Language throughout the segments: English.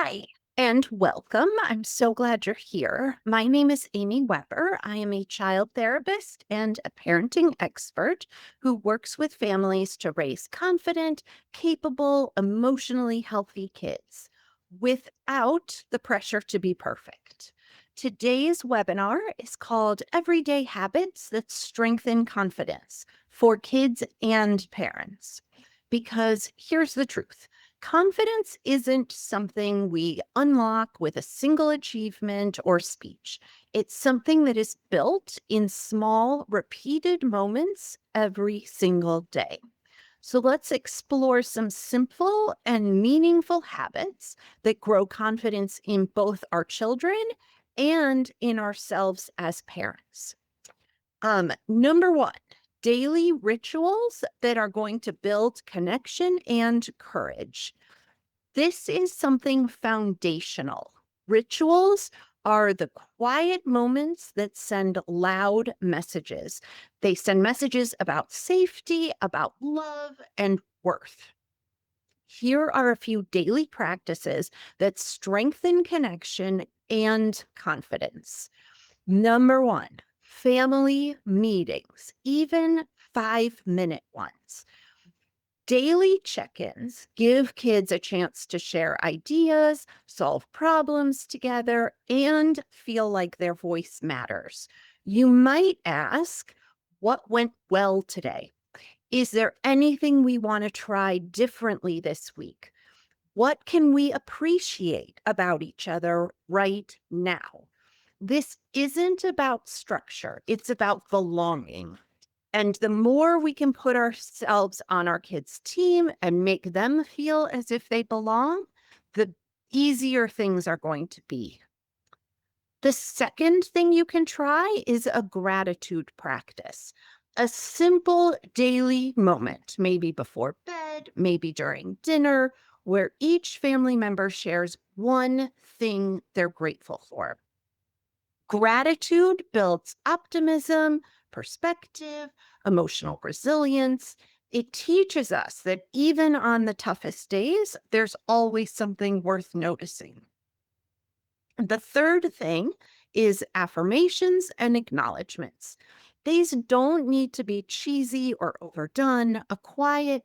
Hi, and welcome. I'm so glad you're here. My name is Amy Weber. I am a child therapist and a parenting expert who works with families to raise confident, capable, emotionally healthy kids without the pressure to be perfect. Today's webinar is called Everyday Habits That Strengthen Confidence for Kids and Parents. Because here's the truth. Confidence isn't something we unlock with a single achievement or speech. It's something that is built in small, repeated moments every single day. So let's explore some simple and meaningful habits that grow confidence in both our children and in ourselves as parents. Number one, daily rituals that are going to build connection and courage. This is something foundational. Rituals are the quiet moments that send loud messages. They send messages about safety, about love, and worth. Here are a few daily practices that strengthen connection and confidence. Number one, family meetings, even 5-minute ones. Daily check ins give kids a chance to share ideas, solve problems together, and feel like their voice matters. You might ask, what went well today? Is there anything we want to try differently this week? What can we appreciate about each other right now? This isn't about structure, it's about belonging. And the more we can put ourselves on our kids' team and make them feel as if they belong, the easier things are going to be. The second thing you can try is a gratitude practice. A simple daily moment, maybe before bed, maybe during dinner, where each family member shares one thing they're grateful for. Gratitude builds optimism, perspective, emotional resilience. It teaches us that even on the toughest days, there's always something worth noticing. The third thing is affirmations and acknowledgments. These don't need to be cheesy or overdone. A quiet,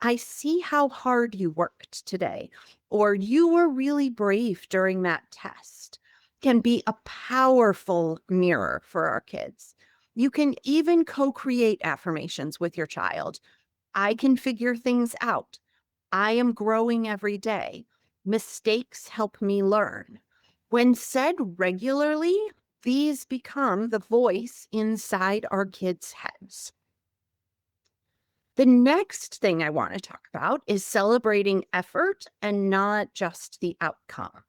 I see how hard you worked today, or you were really brave during that test, can be a powerful mirror for our kids. You can even co create affirmations with your child. I can figure things out. I am growing every day. Mistakes help me learn. When said regularly, these become the voice inside our kids' heads. The next thing I want to talk about is celebrating effort and not just the outcome.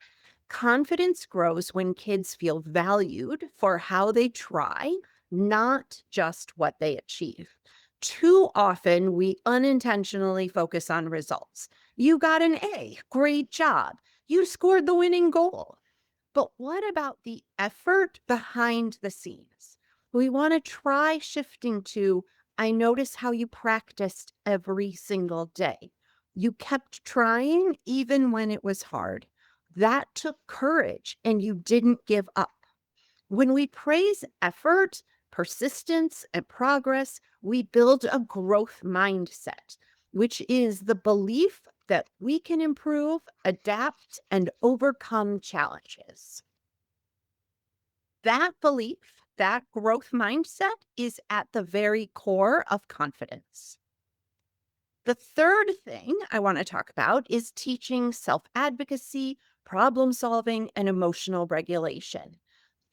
Confidence grows when kids feel valued for how they try, not just what they achieve. Too often, we unintentionally focus on results. You got an A, great job. You scored the winning goal. But what about the effort behind the scenes? We want to try shifting to I notice how you practiced every single day. You kept trying even when it was hard. That took courage and you didn't give up. When we praise effort, persistence, and progress, we build a growth mindset, which is the belief that we can improve, adapt, and overcome challenges. That belief, that growth mindset is at the very core of confidence. The third thing I want to talk about is teaching self advocacy, problem solving, and emotional regulation.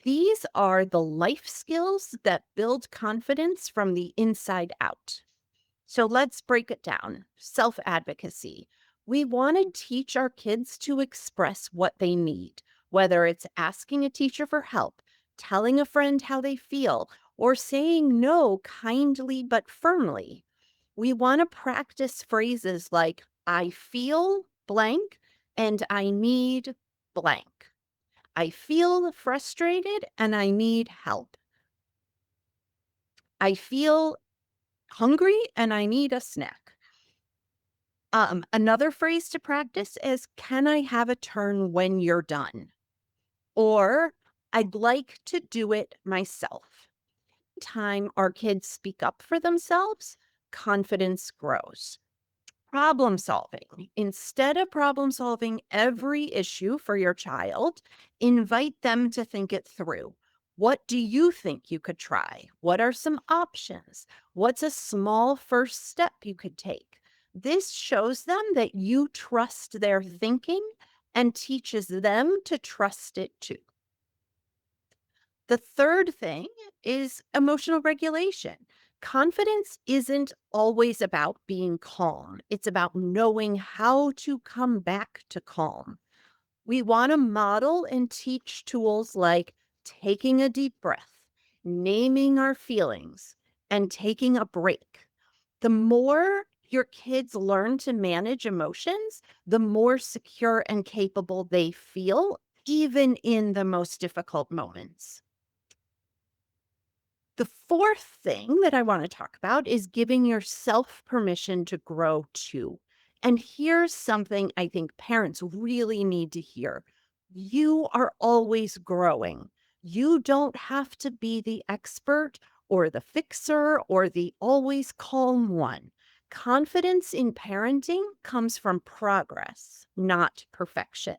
These are the life skills that build confidence from the inside out. So let's break it down. Self advocacy. We want to teach our kids to express what they need, whether it's asking a teacher for help, telling a friend how they feel, or saying no kindly but firmly. We want to practice phrases like, I feel blank and I need blank. I feel frustrated and I need help. I feel hungry and I need a snack. Another phrase to practice is, can I have a turn when you're done? Or I'd like to do it myself. Time our kids speak up for themselves, confidence grows. Problem solving. Instead of problem solving every issue for your child, invite them to think it through. What do you think you could try? What are some options? What's a small first step you could take? This shows them that you trust their thinking and teaches them to trust it too. The third thing is emotional regulation. Confidence isn't always about being calm, it's about knowing how to come back to calm. We want to model and teach tools like taking a deep breath, naming our feelings, and taking a break. The more your kids learn to manage emotions, the more secure and capable they feel, even in the most difficult moments. The fourth thing that I want to talk about is giving yourself permission to grow too. And here's something I think parents really need to hear. You are always growing. You don't have to be the expert or the fixer or the always calm one. Confidence in parenting comes from progress, not perfection.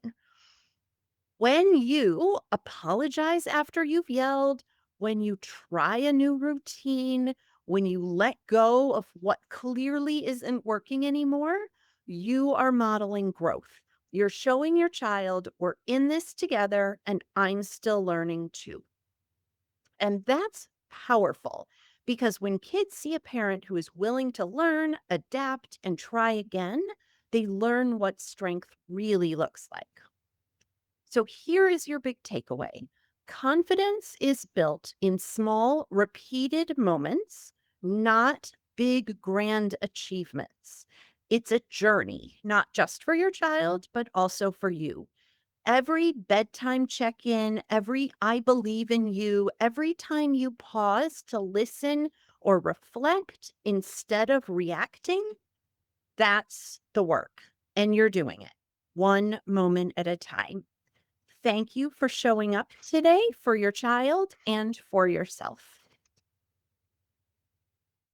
When you apologize after you've yelled, when you try a new routine, when you let go of what clearly isn't working anymore, you are modeling growth. You're showing your child, we're in this together, and I'm still learning too. And that's powerful because when kids see a parent who is willing to learn, adapt, and try again, they learn what strength really looks like. So here is your big takeaway. Confidence is built in small, repeated moments, not big, grand achievements. It's a journey, not just for your child, but also for you. Every bedtime check in, every I believe in you, every time you pause to listen or reflect instead of reacting, that's the work. And you're doing it one moment at a time. Thank you for showing up today for your child and for yourself.